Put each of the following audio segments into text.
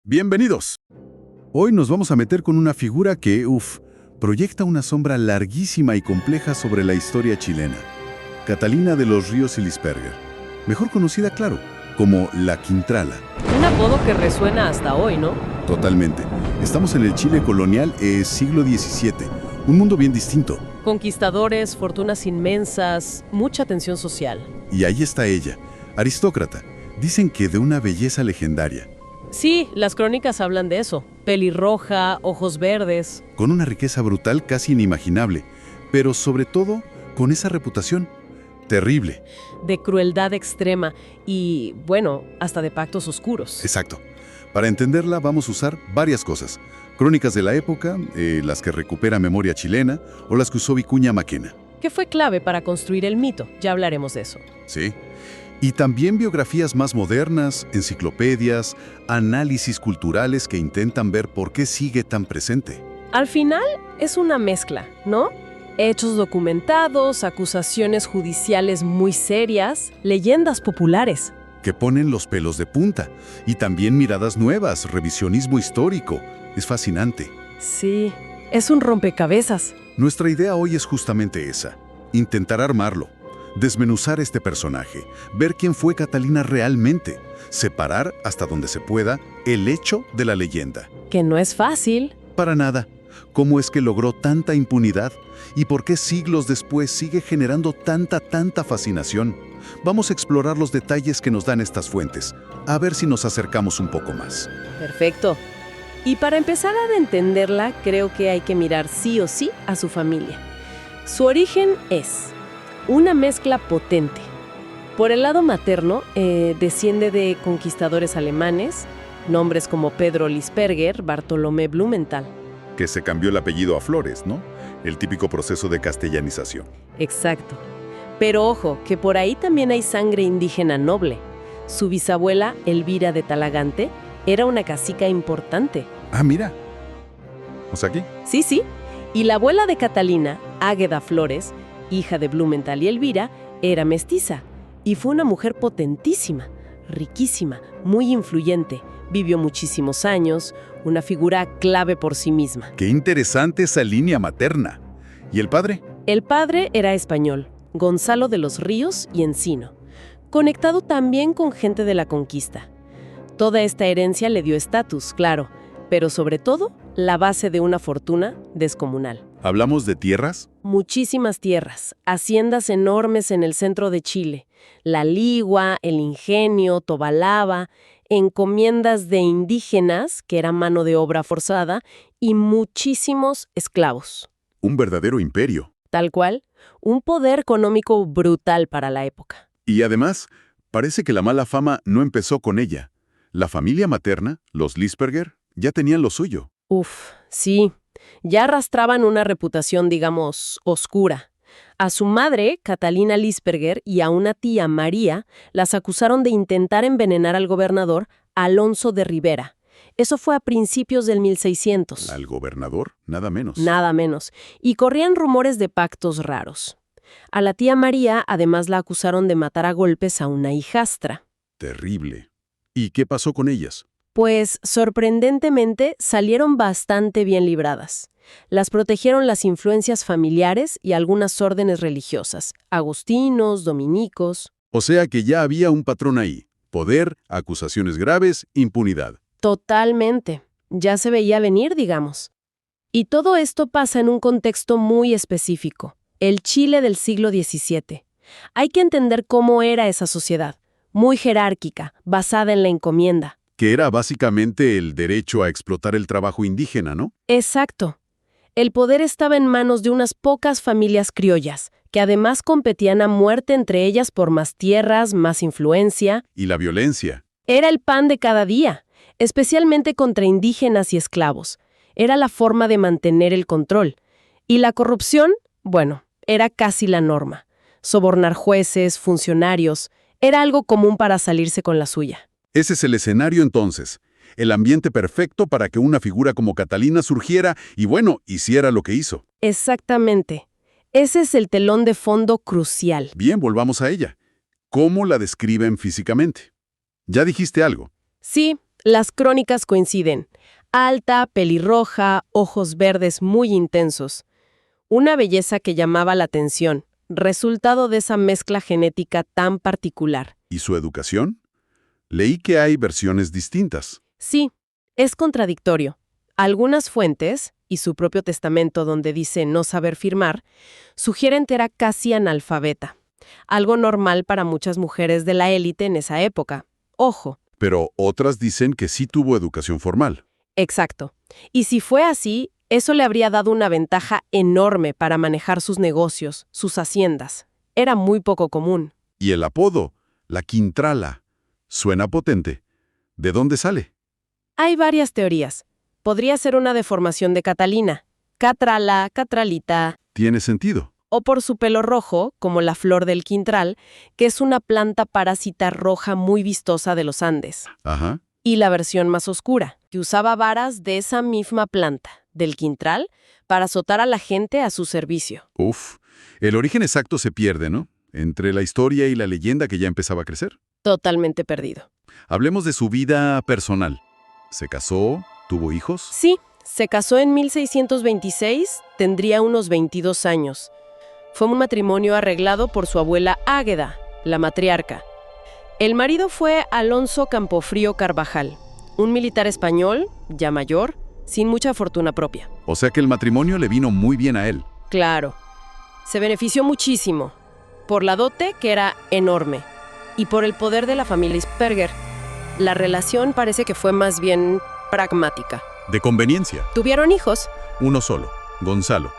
Bienvenidos. Hoy nos vamos a meter con una figura que, proyecta una sombra larguísima y compleja sobre la historia chilena. Catalina de los Ríos y Lisperger, mejor conocida, claro, como la Quintrala. Un apodo que resuena hasta hoy, ¿no? Totalmente. Estamos en el Chile colonial, siglo XVII, un mundo bien distinto. Conquistadores, fortunas inmensas, mucha tensión social. Y ahí está ella, aristócrata. Dicen que de una belleza legendaria. Sí, las crónicas hablan de eso. Pelirroja, ojos verdes. Con una riqueza brutal casi inimaginable, pero sobre todo con esa reputación terrible. De crueldad extrema y, bueno, hasta de pactos oscuros. Exacto. Para entenderla vamos a usar varias cosas. Crónicas de la época, las que recupera memoria chilena o las que usó Vicuña Maquena. Que fue clave para construir el mito, ya hablaremos de eso. Sí. Y también biografías más modernas, enciclopedias, análisis culturales que intentan ver por qué sigue tan presente. Al final es una mezcla, ¿no? Hechos documentados, acusaciones judiciales muy serias, leyendas populares. Que ponen los pelos de punta. Y también miradas nuevas, revisionismo histórico. Es fascinante. Sí, es un rompecabezas. Nuestra idea hoy es justamente esa. Intentar armarlo. Desmenuzar este personaje, ver quién fue Catalina realmente, separar, hasta donde se pueda, el hecho de la leyenda. Que no es fácil. Para nada. ¿Cómo es que logró tanta impunidad? ¿Y por qué siglos después sigue generando tanta fascinación? Vamos a explorar los detalles que nos dan estas fuentes, a ver si nos acercamos un poco más. Perfecto. Y para empezar a entenderla, creo que hay que mirar sí o sí a su familia. Su origen es una mezcla potente. Por el lado materno, desciende de conquistadores alemanes, nombres como Pedro Lisperger, Bartolomé Blumenthal. Que se cambió el apellido a Flores, ¿no? El típico proceso de castellanización. Exacto. Pero ojo, que por ahí también hay sangre indígena noble. Su bisabuela, Elvira de Talagante, era una cacica importante. Ah, mira. ¿O sea, aquí? Sí. Y la abuela de Catalina, Águeda Flores, hija de Blumenthal y Elvira, era mestiza y fue una mujer potentísima, riquísima, muy influyente, vivió muchísimos años, una figura clave por sí misma. Qué interesante esa línea materna. ¿Y el padre? El padre era español, Gonzalo de los Ríos y Encino, conectado también con gente de la conquista. Toda esta herencia le dio estatus, claro, pero sobre todo la base de una fortuna descomunal. ¿Hablamos de tierras? Muchísimas tierras, haciendas enormes en el centro de Chile, La Ligua, El Ingenio, Tobalaba, encomiendas de indígenas, que era mano de obra forzada, y muchísimos esclavos. Un verdadero imperio. Tal cual, un poder económico brutal para la época. Y además, parece que la mala fama no empezó con ella. La familia materna, los Lisperger, ya tenían lo suyo. Sí. Ya arrastraban una reputación, digamos, oscura. A su madre, Catalina Lisperger, y a una tía, María, las acusaron de intentar envenenar al gobernador Alonso de Rivera. Eso fue a principios del 1600. ¿Al gobernador? Nada menos. Nada menos. Y corrían rumores de pactos raros. A la tía María, además, la acusaron de matar a golpes a una hijastra. Terrible. ¿Y qué pasó con ellas? Pues, sorprendentemente, salieron bastante bien libradas. Las protegieron las influencias familiares y algunas órdenes religiosas, agustinos, dominicos. O sea que ya había un patrón ahí. Poder, acusaciones graves, impunidad. Totalmente. Ya se veía venir, digamos. Y todo esto pasa en un contexto muy específico, el Chile del siglo XVII. Hay que entender cómo era esa sociedad, muy jerárquica, basada en la encomienda. Que era básicamente el derecho a explotar el trabajo indígena, ¿no? Exacto. El poder estaba en manos de unas pocas familias criollas, que además competían a muerte entre ellas por más tierras, más influencia. Y la violencia. Era el pan de cada día, especialmente contra indígenas y esclavos. Era la forma de mantener el control. Y la corrupción, bueno, era casi la norma. Sobornar jueces, funcionarios, era algo común para salirse con la suya. Ese es el escenario entonces, el ambiente perfecto para que una figura como Catalina surgiera y, bueno, hiciera lo que hizo. Exactamente. Ese es el telón de fondo crucial. Bien, volvamos a ella. ¿Cómo la describen físicamente? Ya dijiste algo. Sí, Las crónicas coinciden. Alta, pelirroja, ojos verdes muy intensos. Una belleza que llamaba la atención, resultado de esa mezcla genética tan particular. ¿Y su educación? Leí que hay versiones distintas. Sí, es contradictorio. Algunas fuentes, y su propio testamento donde dice no saber firmar, sugieren que era casi analfabeta. Algo normal para muchas mujeres de la élite en esa época. Ojo. Pero otras dicen que sí tuvo educación formal. Exacto. Y si fue así, eso le habría dado una ventaja enorme para manejar sus negocios, sus haciendas. Era muy poco común. Y el apodo, la Quintrala, suena potente. ¿De dónde sale? Hay varias teorías. Podría ser una deformación de Catalina, Catrala, Catralita, Tiene sentido. o por su pelo rojo, como la flor del quintral, que es una planta parásita roja muy vistosa de los Andes. Ajá. Y la versión más oscura, que usaba varas de esa misma planta, del quintral, para azotar a la gente a su servicio. Uf, el origen exacto se pierde, ¿no? Entre la historia y la leyenda que ya empezaba a crecer. Totalmente perdido. Hablemos de su vida personal. ¿Se casó? ¿Tuvo hijos? Sí, se casó en 1626, tendría unos 22 años. Fue un matrimonio arreglado por su abuela Águeda, la matriarca. El marido fue Alonso Campofrío Carvajal, un militar español, ya mayor, sin mucha fortuna propia. O sea que el matrimonio le vino muy bien a él. Claro, se benefició muchísimo, por la dote que era enorme, y por el poder de la familia Isperger. La relación parece que fue más bien pragmática. De conveniencia. Tuvieron hijos. Uno solo, Gonzalo.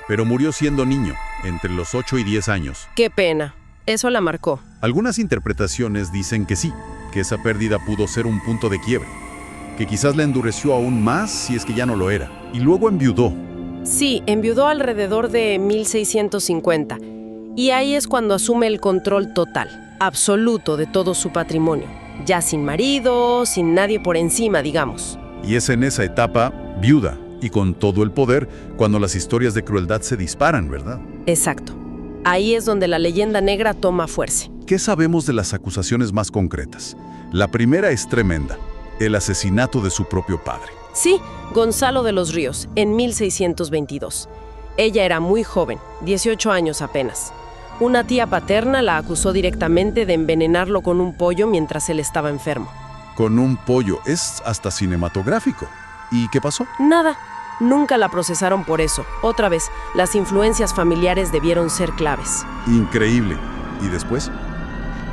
Pero murió siendo niño, entre los 8 y 10 años. Qué pena, eso la marcó. Algunas interpretaciones dicen que sí, que esa pérdida pudo ser un punto de quiebre, que quizás la endureció aún más si es que ya no lo era. Y luego enviudó. Sí, enviudó alrededor de 1650. Y ahí es cuando asume el control total, absoluto de todo su patrimonio. Ya sin marido, sin nadie por encima, digamos. Y es en esa etapa, viuda, y con todo el poder, cuando las historias de crueldad se disparan, ¿verdad? Exacto. Ahí es donde la leyenda negra toma fuerza. ¿Qué sabemos de las acusaciones más concretas? La primera es tremenda, el asesinato de su propio padre. Sí, Gonzalo de los Ríos, en 1622. Ella era muy joven, 18 años apenas. Una tía paterna la acusó directamente de envenenarlo con un pollo mientras él estaba enfermo. Con un pollo, es hasta cinematográfico. ¿Y qué pasó? Nada, nunca la procesaron por eso. Otra vez, las influencias familiares debieron ser claves. Increíble. ¿Y después?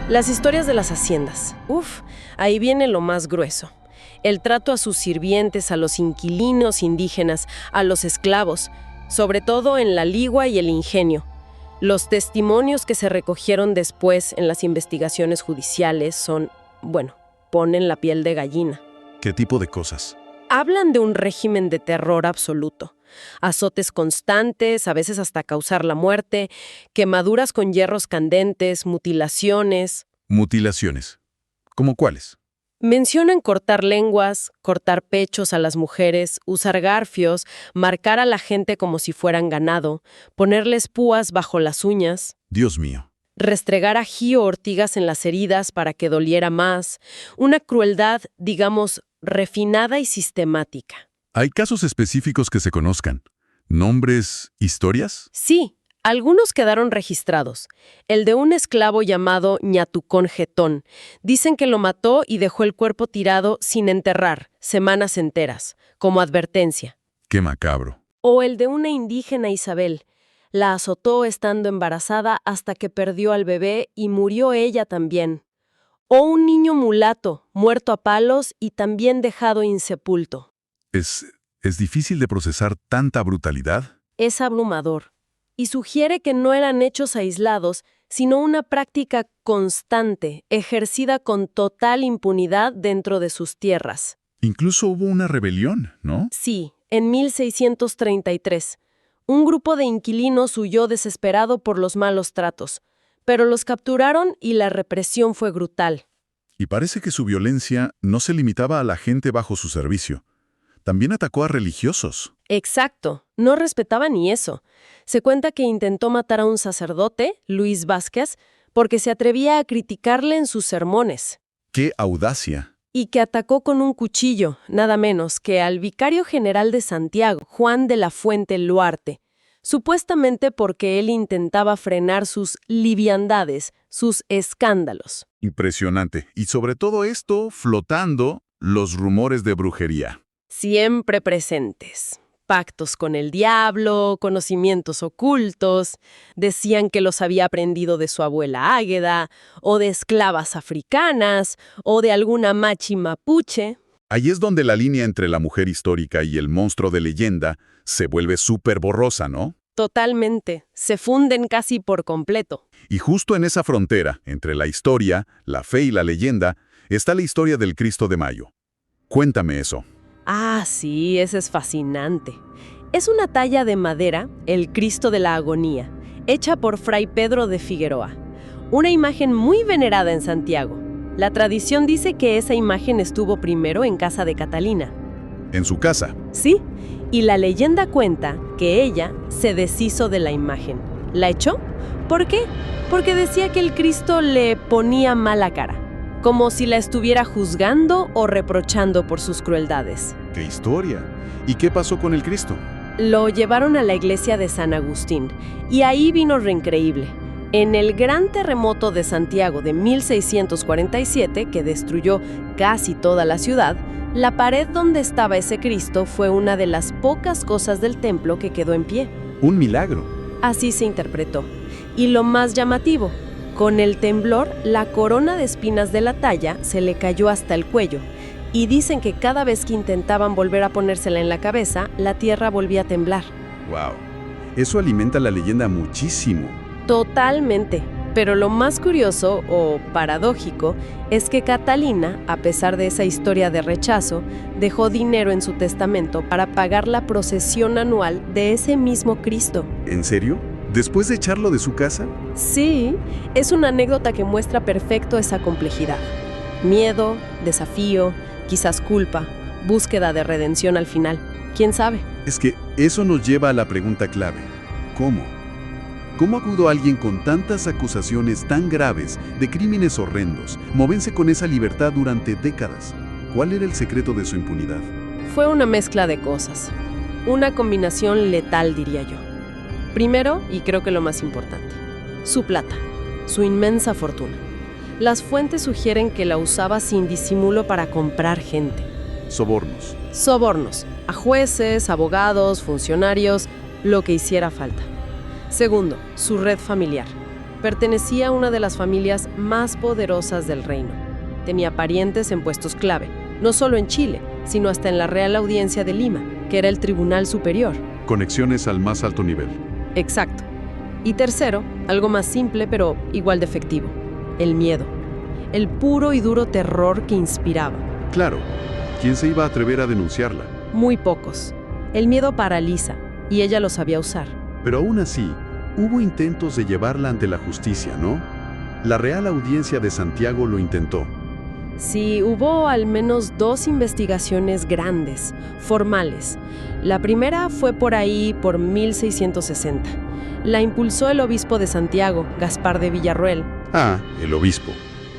Las historias de las haciendas. Uf, ahí viene lo más grueso. El trato a sus sirvientes, a los inquilinos indígenas, a los esclavos, sobre todo en la ligua y el ingenio. Los testimonios que se recogieron después en las investigaciones judiciales son, bueno, ponen la piel de gallina. ¿Qué tipo de cosas? Hablan de un régimen de terror absoluto. Azotes constantes, a veces hasta causar la muerte, quemaduras con hierros candentes, mutilaciones. Mutilaciones. ¿Cómo cuáles? Mencionan cortar lenguas, cortar pechos a las mujeres, usar garfios, marcar a la gente como si fueran ganado, ponerles púas bajo las uñas, Dios mío. restregar ají o ortigas en las heridas para que doliera más. Una crueldad, digamos, refinada y sistemática. ¿Hay casos específicos que se conozcan? ¿Nombres, historias? Sí, algunos quedaron registrados. El de un esclavo llamado Ñatucón Getón. Dicen que lo mató y dejó el cuerpo tirado sin enterrar, semanas enteras, como advertencia. Qué macabro. O el de una indígena Isabel. La azotó estando embarazada hasta que perdió al bebé y murió ella también. O un niño mulato, muerto a palos y también dejado insepulto. ¿Es difícil de procesar tanta brutalidad? Es abrumador. Y sugiere que no eran hechos aislados, sino una práctica constante, ejercida con total impunidad dentro de sus tierras. Incluso hubo una rebelión, ¿no? Sí, en 1633. Un grupo de inquilinos huyó desesperado por los malos tratos, pero los capturaron y la represión fue brutal. Y parece que su violencia no se limitaba a la gente bajo su servicio. También atacó a religiosos. Exacto, no respetaba ni eso. Se cuenta que intentó matar a un sacerdote, Luis Vázquez, porque se atrevía a criticarle en sus sermones. ¡Qué audacia! y que atacó con un cuchillo, nada menos que al vicario general de Santiago, Juan de la Fuente Luarte, supuestamente porque él intentaba frenar sus liviandades, sus escándalos. Impresionante. Y sobre todo esto, flotando los rumores de brujería. Siempre presentes. Pactos con el diablo, conocimientos ocultos, decían que los había aprendido de su abuela Águeda, o de esclavas africanas, o de alguna machi mapuche. Ahí es donde la línea entre la mujer histórica y el monstruo de leyenda se vuelve súper borrosa, ¿no? Totalmente, se funden casi por completo. Y justo en esa frontera, entre la historia, la fe y la leyenda, está la historia del Cristo de Mayo. Cuéntame eso. Ah, sí, ese es fascinante. Es una talla de madera, el Cristo de la Agonía, hecha por Fray Pedro de Figueroa. Una imagen muy venerada en Santiago. La tradición dice que esa imagen estuvo primero en casa de Catalina. ¿En su casa? Sí, y la leyenda cuenta que ella se deshizo de la imagen. ¿La echó? ¿Por qué? Porque decía que el Cristo le ponía mala cara, como si la estuviera juzgando o reprochando por sus crueldades. ¡Qué historia! ¿Y qué pasó con el Cristo? Lo llevaron a la iglesia de San Agustín, y ahí vino lo increíble. En el gran terremoto de Santiago de 1647, que destruyó casi toda la ciudad, la pared donde estaba ese Cristo fue una de las pocas cosas del templo que quedó en pie. ¡Un milagro! Así se interpretó. Y lo más llamativo, con el temblor, la corona de espinas de la talla se le cayó hasta el cuello. Y dicen que cada vez que intentaban volver a ponérsela en la cabeza, la tierra volvía a temblar. ¡Wow! Eso alimenta la leyenda muchísimo. Totalmente. Pero lo más curioso o paradójico es que Catalina, a pesar de esa historia de rechazo, dejó dinero en su testamento para pagar la procesión anual de ese mismo Cristo. ¿En serio? ¿Después de echarlo de su casa? Sí, es una anécdota que muestra perfecto esa complejidad. Miedo, desafío, quizás culpa, búsqueda de redención al final. ¿Quién sabe? Es que eso nos lleva a la pregunta clave. ¿Cómo? ¿Cómo pudo alguien con tantas acusaciones tan graves de crímenes horrendos moverse con esa libertad durante décadas? ¿Cuál era el secreto de su impunidad? Fue una mezcla de cosas. Una combinación letal, diría yo. Primero, y creo que lo más importante, su plata, su inmensa fortuna. Las fuentes sugieren que la usaba sin disimulo para comprar gente. Sobornos. Sobornos, a jueces, abogados, funcionarios, lo que hiciera falta. Segundo, su red familiar. Pertenecía a una de las familias más poderosas del reino. Tenía parientes en puestos clave, no solo en Chile, sino hasta en la Real Audiencia de Lima, que era el tribunal superior. Conexiones al más alto nivel. Exacto. Y tercero, algo más simple pero igual de efectivo, el miedo. El puro y duro terror que inspiraba. Claro, ¿quién se iba a atrever a denunciarla? Muy pocos. El miedo paraliza, y ella lo sabía usar. Pero aún así, hubo intentos de llevarla ante la justicia, ¿no? La Real Audiencia de Santiago lo intentó. Sí, hubo al menos 2 investigaciones grandes, formales. La primera fue por ahí por 1660. La impulsó el obispo de Santiago, Gaspar de Villarroel. Ah, el obispo.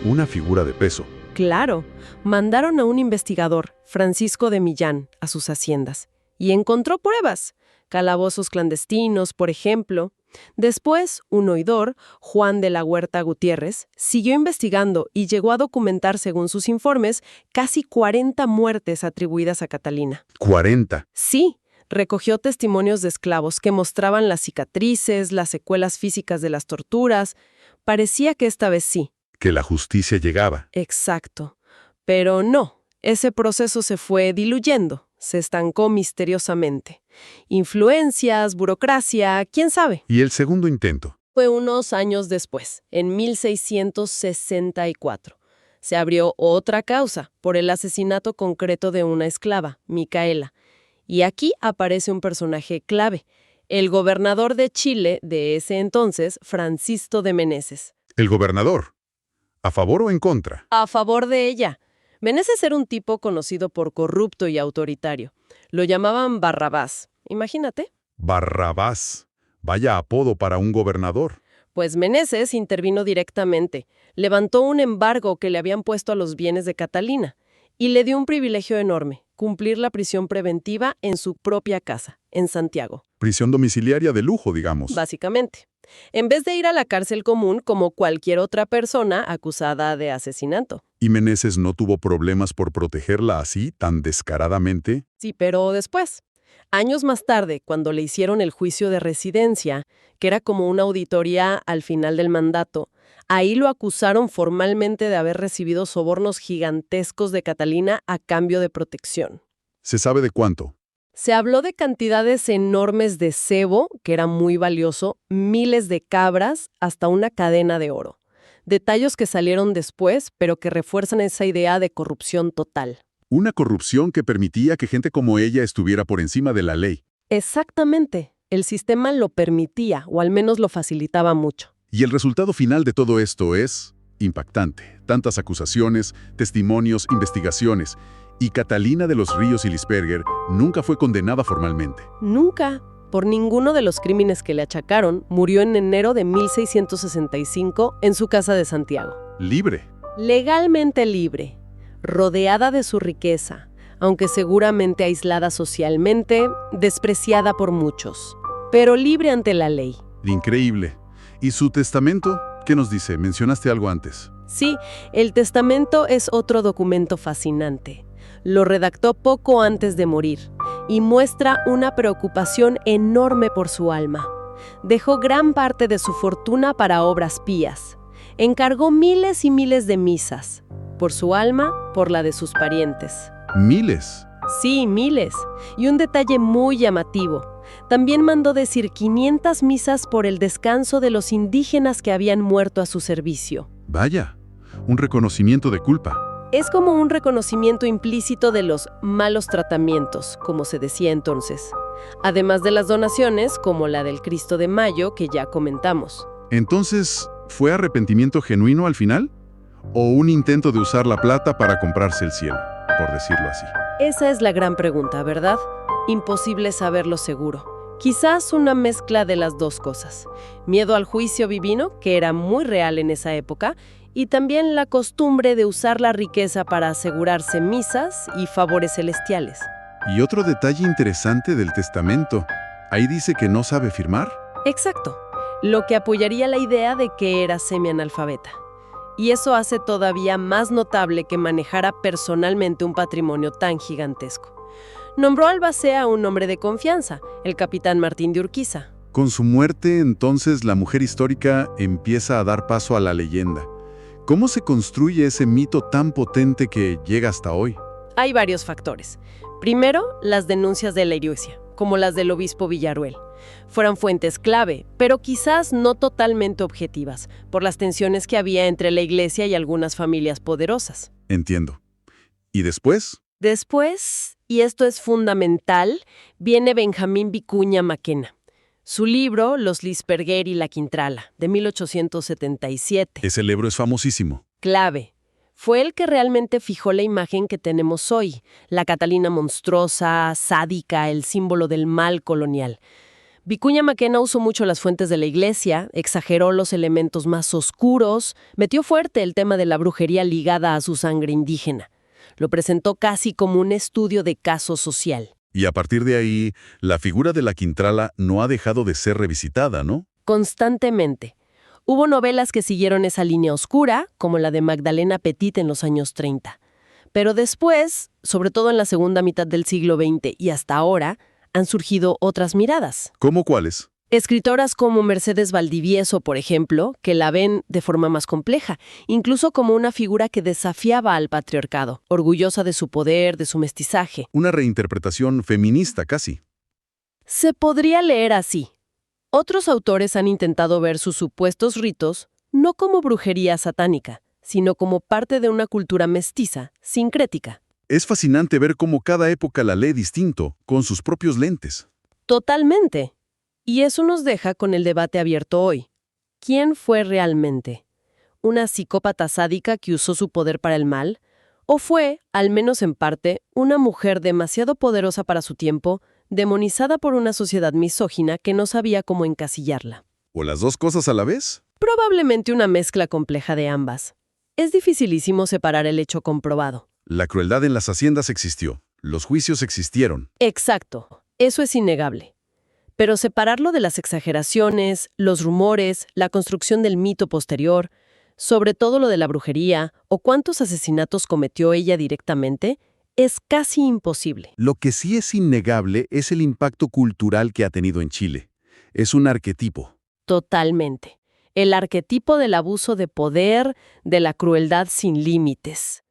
Una figura de peso. Claro, mandaron a un investigador, Francisco de Millán, a sus haciendas. Y encontró pruebas. Calabozos clandestinos, por ejemplo. Después, un oidor, Juan de la Huerta Gutiérrez, siguió investigando y llegó a documentar, según sus informes, casi 40 muertes atribuidas a Catalina. ¿40? Sí, recogió testimonios de esclavos que mostraban las cicatrices, las secuelas físicas de las torturas. Parecía que esta vez sí. Que la justicia llegaba. Exacto. Pero no, ese proceso se fue diluyendo, se estancó misteriosamente. Influencias, burocracia, quién sabe. ¿Y el segundo intento? Fue unos años después, en 1664. Se abrió otra causa por el asesinato concreto de una esclava, Micaela. Y aquí aparece un personaje clave, el gobernador de Chile de ese entonces, Francisco de Meneses. ¿El gobernador? ¿A favor o en contra? A favor de ella. Meneses era un tipo conocido por corrupto y autoritario. Lo llamaban Barrabás. Imagínate. Barrabás. Vaya apodo para un gobernador. Pues Meneses intervino directamente. Levantó un embargo que le habían puesto a los bienes de Catalina. y le dio un privilegio enorme, cumplir la prisión preventiva en su propia casa, en Santiago, Prisión domiciliaria de lujo, digamos. básicamente. En vez de ir a la cárcel común como cualquier otra persona acusada de asesinato. ¿Y Meneses no tuvo problemas por protegerla así, tan descaradamente? Sí, pero después, años más tarde, cuando le hicieron el juicio de residencia, que era como una auditoría al final del mandato, ahí lo acusaron formalmente de haber recibido sobornos gigantescos de Catalina a cambio de protección. ¿Se sabe de cuánto? Se habló de cantidades enormes de cebo, que era muy valioso, miles de cabras, hasta una cadena de oro. Detalles que salieron después, pero que refuerzan esa idea de corrupción total. Una corrupción que permitía que gente como ella estuviera por encima de la ley. Exactamente. El sistema lo permitía, o al menos lo facilitaba mucho. Y el resultado final de todo esto es impactante. Tantas acusaciones, testimonios, investigaciones. Y Catalina de los Ríos y Lisperger nunca fue condenada formalmente. Nunca, por ninguno de los crímenes que le achacaron, murió en enero de 1665 en su casa de Santiago. Libre. Legalmente libre, rodeada de su riqueza, aunque seguramente aislada socialmente, despreciada por muchos, pero libre ante la ley. Increíble. ¿Y su testamento? ¿Qué nos dice? Mencionaste algo antes. Sí, el testamento es otro documento fascinante. Lo redactó poco antes de morir y muestra una preocupación enorme por su alma. Dejó gran parte de su fortuna para obras pías. Encargó miles y miles de misas, por su alma, por la de sus parientes. Miles. Sí, miles. Y un detalle muy llamativo. También mandó decir 500 misas por el descanso de los indígenas que habían muerto a su servicio. Vaya, un reconocimiento de culpa. Es como un reconocimiento implícito de los malos tratamientos, como se decía entonces. Además de las donaciones, como la del Cristo de Mayo, que ya comentamos. Entonces, ¿fue arrepentimiento genuino al final? ¿O un intento de usar la plata para comprarse el cielo, por decirlo así? Esa es la gran pregunta, ¿verdad? Imposible saberlo seguro. Quizás una mezcla de las dos cosas. Miedo al juicio divino, que era muy real en esa época, y también la costumbre de usar la riqueza para asegurarse misas y favores celestiales. Y otro detalle interesante del testamento. Ahí dice que no sabe firmar. Exacto, lo que apoyaría la idea de que era semianalfabeta. Y eso hace todavía más notable que manejara personalmente un patrimonio tan gigantesco. Nombró a albacea un hombre de confianza, el capitán Martín de Urquiza. Con su muerte, entonces, la mujer histórica empieza a dar paso a la leyenda. ¿Cómo se construye ese mito tan potente que llega hasta hoy? Hay varios factores. Primero, las denuncias de la Iglesia, como las del obispo Villaruel. Fueron fuentes clave, pero quizás no totalmente objetivas, por las tensiones que había entre la Iglesia y algunas familias poderosas. Entiendo. ¿Y después? Después, y esto es fundamental, viene Benjamín Vicuña Maquena. Su libro, Los Lisperger y la Quintrala, de 1877. Ese libro es famosísimo. Clave. Fue el que realmente fijó la imagen que tenemos hoy, la Catalina monstruosa, sádica, el símbolo del mal colonial. Vicuña Maquena usó mucho las fuentes de la Iglesia, exageró los elementos más oscuros, metió fuerte el tema de la brujería ligada a su sangre indígena. Lo presentó casi como un estudio de caso social. Y a partir de ahí, la figura de la Quintrala no ha dejado de ser revisitada, ¿no? Constantemente. Hubo novelas que siguieron esa línea oscura, como la de Magdalena Petit en los años 30. Pero después, sobre todo en la segunda mitad del siglo XX y hasta ahora, han surgido otras miradas. ¿Cómo cuáles? Escritoras como Mercedes Valdivieso, por ejemplo, que la ven de forma más compleja, incluso como una figura que desafiaba al patriarcado, orgullosa de su poder, de su mestizaje. Una reinterpretación feminista casi. Se podría leer así. Otros autores han intentado ver sus supuestos ritos no como brujería satánica, sino como parte de una cultura mestiza, sincrética. Es fascinante ver cómo cada época la lee distinto, con sus propios lentes. Totalmente. Y eso nos deja con el debate abierto hoy. ¿Quién fue realmente? ¿Una psicópata sádica que usó su poder para el mal? ¿O fue, al menos en parte, una mujer demasiado poderosa para su tiempo, demonizada por una sociedad misógina que no sabía cómo encasillarla? ¿O las dos cosas a la vez? Probablemente una mezcla compleja de ambas. Es dificilísimo separar el hecho comprobado. La crueldad en las haciendas existió. Los juicios existieron. Exacto, eso es innegable. Pero separarlo de las exageraciones, los rumores, la construcción del mito posterior, sobre todo lo de la brujería o cuántos asesinatos cometió ella directamente, es casi imposible. Lo que sí es innegable es el impacto cultural que ha tenido en Chile. Es un arquetipo. Totalmente. El arquetipo del abuso de poder, de la crueldad sin límites.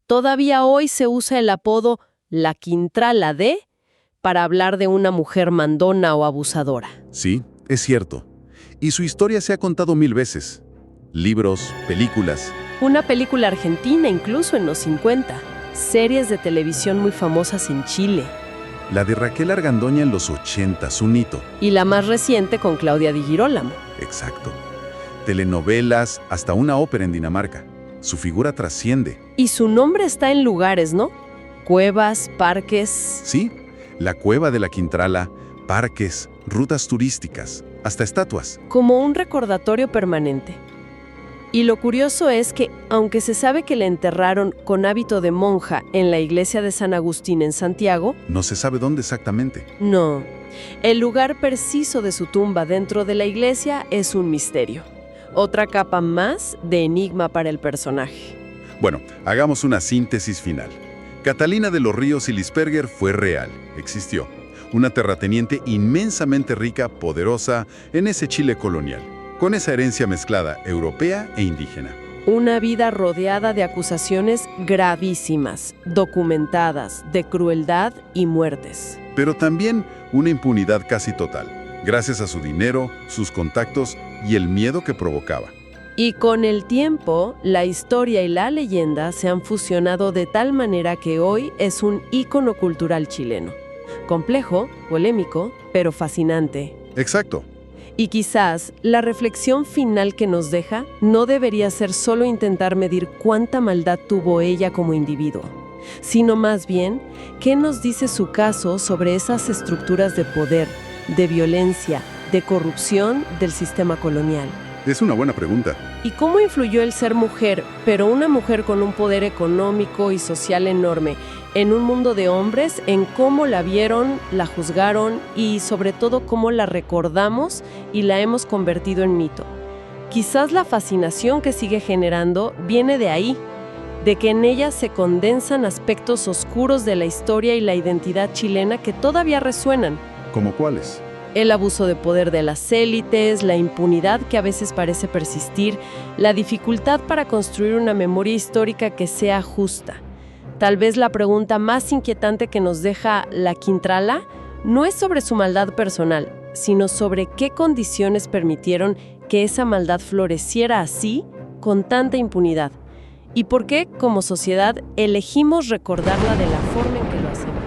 Todavía hoy se usa el apodo la Quintrala de para hablar de una mujer mandona o abusadora. Sí, es cierto. Y su historia se ha contado 1000 veces. Libros, películas. Una película argentina incluso en los 50. Series de televisión muy famosas en Chile. La de Raquel Argandoña en los 80, un hito. Y la más reciente con Claudia Di Girolamo. Exacto. Telenovelas, hasta una ópera en Dinamarca. Su figura trasciende. Y su nombre está en lugares, ¿no? Cuevas, parques. Sí, la cueva de la Quintrala, parques, rutas turísticas, hasta estatuas. Como un recordatorio permanente. Y lo curioso es que, aunque se sabe que la enterraron con hábito de monja en la iglesia de San Agustín en Santiago, No se sabe dónde exactamente. no. El lugar preciso de su tumba dentro de la iglesia es un misterio. Otra capa más de enigma para el personaje. Bueno, hagamos una síntesis final. Catalina de los Ríos y Lisperger fue real, existió. Una terrateniente inmensamente rica, poderosa, en ese Chile colonial, con esa herencia mezclada europea e indígena. Una vida rodeada de acusaciones gravísimas, documentadas, de crueldad y muertes. Pero también una impunidad casi total, gracias a su dinero, sus contactos y el miedo que provocaba. Y con el tiempo, la historia y la leyenda se han fusionado de tal manera que hoy es un ícono cultural chileno. Complejo, polémico, pero fascinante. Exacto. Y quizás la reflexión final que nos deja no debería ser solo intentar medir cuánta maldad tuvo ella como individuo, sino más bien qué nos dice su caso sobre esas estructuras de poder, de violencia, de corrupción del sistema colonial. Es una buena pregunta. ¿Y cómo influyó el ser mujer, pero una mujer con un poder económico y social enorme, en un mundo de hombres, en cómo la vieron, la juzgaron y sobre todo cómo la recordamos y la hemos convertido en mito? Quizás la fascinación que sigue generando viene de ahí, de que en ella se condensan aspectos oscuros de la historia y la identidad chilena que todavía resuenan. ¿Cómo cuáles? El abuso de poder de las élites, la impunidad que a veces parece persistir, la dificultad para construir una memoria histórica que sea justa. Tal vez la pregunta más inquietante que nos deja la Quintrala no es sobre su maldad personal, sino sobre qué condiciones permitieron que esa maldad floreciera así, con tanta impunidad, y por qué, como sociedad, elegimos recordarla de la forma en que lo hacemos.